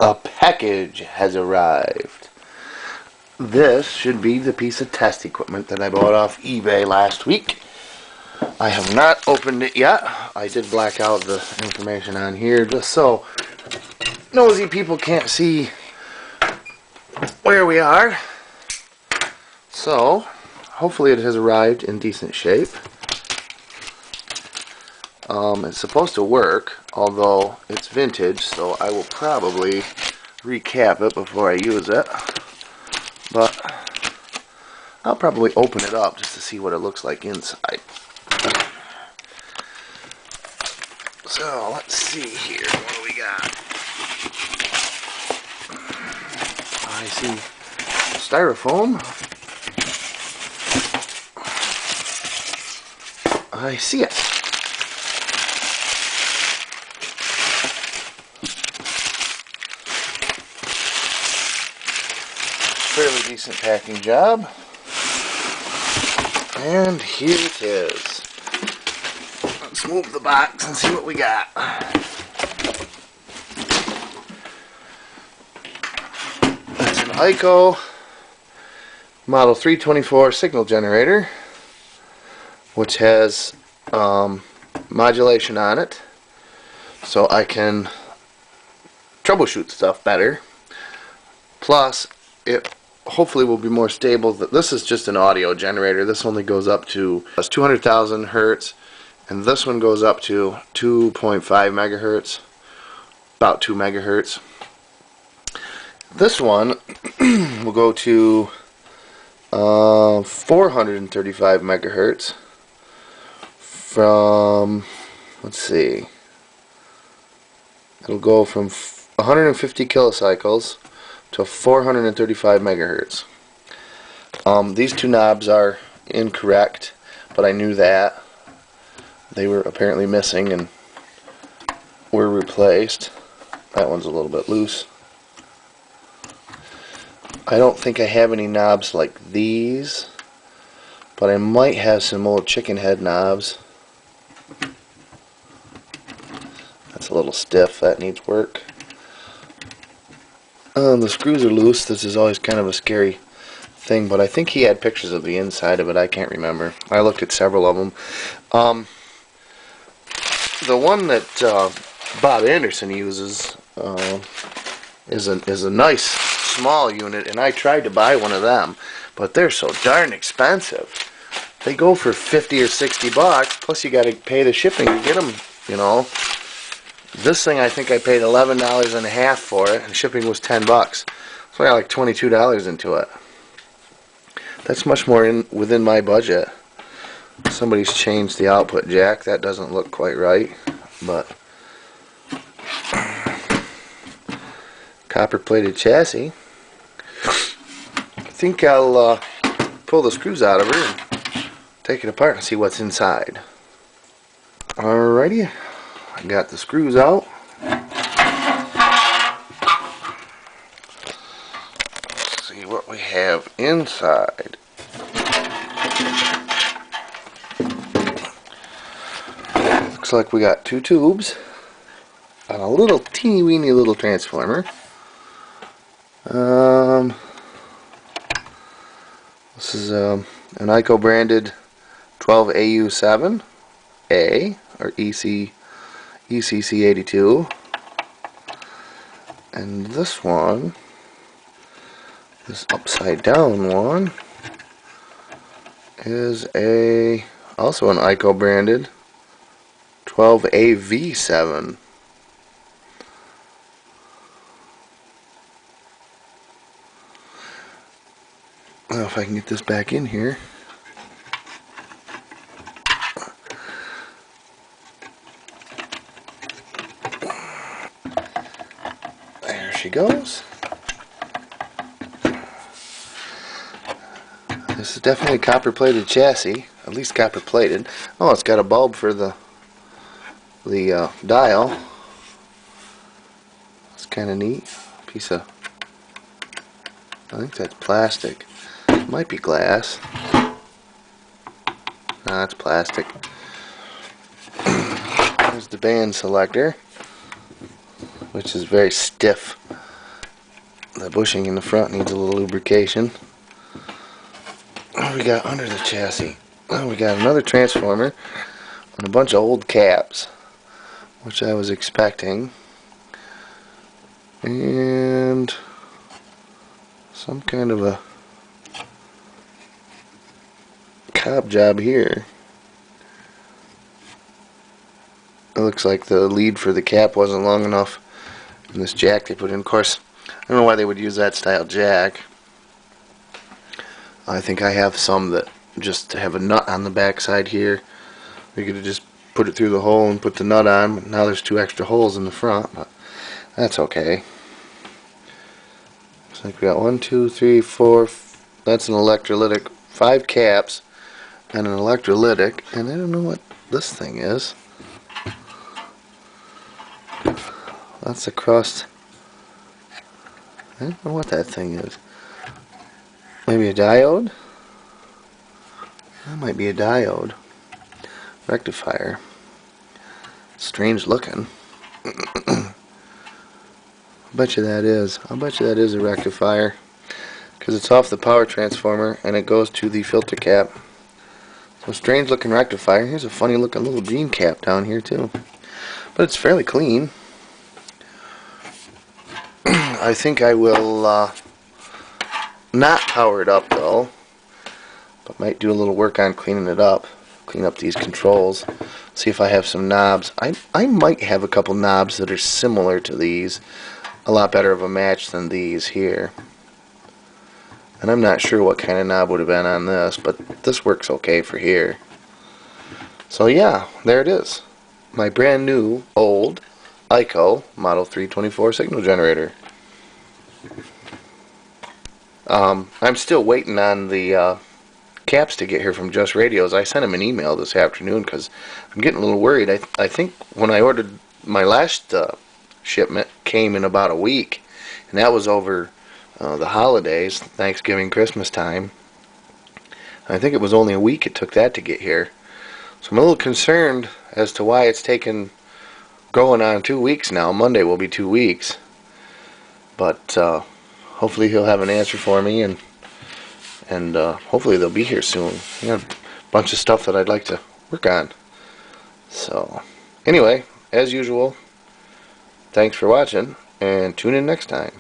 A package has arrived. This should be the piece of test equipment that I bought off eBay last week. I have not opened it yet. I did black out the information on here just so nosy people can't see where we are. So, hopefully it has arrived in decent shape. It's supposed to work, although it's vintage, so I will probably recap it before I use it. But I'll probably open it up just to see what it looks like inside. So, let's see here. What do we got? I see styrofoam. I see it. Fairly decent packing job. And here it is. Let's move the box and see what we got. That's an ICO Model 324 signal generator, which has modulation on it, so I can troubleshoot stuff better. Plus, it hopefully will be more stable. This is just an audio generator. This only goes up to 200,000 hertz, and this one goes up to 2.5 megahertz, about 2 megahertz. This one will go to 435 megahertz from, let's see, it'll go from 150 kilocycles to 435 megahertz. These two knobs are incorrect, but I knew that. They were apparently missing and were replaced. That one's a little bit loose. I don't think I have any knobs like these, but I might have some old chicken head knobs. That's a little stiff. That needs work. The screws are loose. This is always kind of a scary thing, but I think he had pictures of the inside of it. I can't remember. I looked at several of them. The one that Bob Anderson uses is a nice small unit, and I tried to buy one of them, but they're so darn expensive. They go for 50 or 60 bucks, plus you got to pay the shipping to get them, you know. This thing I think I paid $11.50 for it, and shipping was 10 bucks. So I got like $22 into it. That's much more within my budget. Somebody's changed the output jack. That doesn't look quite right, but copper plated chassis. I think I'll pull the screws out of her and take it apart and see what's inside. Alrighty, I got the screws out. Let's see what we have inside. Looks like we got two tubes and a little teeny weeny little transformer. This is an ICO branded 12AU7A or ECC82, and this one, this upside down one, is also an ICO branded 12AV7. I don't know if I can get this back in here. There she goes. This is definitely a copper plated chassis, at least copper plated. Oh, it's got a bulb for the dial. It's kind of neat. Piece of, I think that's plastic. It might be glass. Nah, it's plastic. There's the band selector, which is very stiff. The bushing in the front needs a little lubrication. What do we got under the chassis? Oh, we got another transformer and a bunch of old caps, which I was expecting, and some kind of a cob job here. It looks like the lead for the cap wasn't long enough, and this jack they put in. Of course, I don't know why they would use that style jack. I think I have some that just have a nut on the back side here. You could have just put it through the hole and put the nut on, but now there's 2 extra holes in the front, but that's okay. Looks like we got 1, 2, 3, 4. That's an electrolytic. 5 caps and an electrolytic, and I don't know what this thing is. That's a crust. I don't know what that thing is. Maybe a diode? That might be a diode. Rectifier. Strange looking. I'll bet you that is. I'll bet you that is a rectifier, because it's off the power transformer and it goes to the filter cap. So strange looking rectifier. Here's a funny looking little jean cap down here too. But it's fairly clean. I think I will not power it up though, but might do a little work on cleaning it up. Clean up these controls. See if I have some knobs. I might have a couple knobs that are similar to these. A lot better of a match than these here. And I'm not sure what kind of knob would have been on this, but this works okay for here. So yeah, there it is. My brand new, old ICO Model 324 signal generator. I'm still waiting on the caps to get here from Just Radios. I sent him an email this afternoon because I'm getting a little worried. I think when I ordered my last shipment came in about a week, and that was over the holidays, Thanksgiving, Christmas time. I think it was only a week it took that to get here. So I'm a little concerned as to why it's taken going on 2 weeks now. Monday will be 2 weeks. But hopefully he'll have an answer for me, and hopefully they'll be here soon. I got a bunch of stuff that I'd like to work on. So anyway, as usual, thanks for watching, and tune in next time.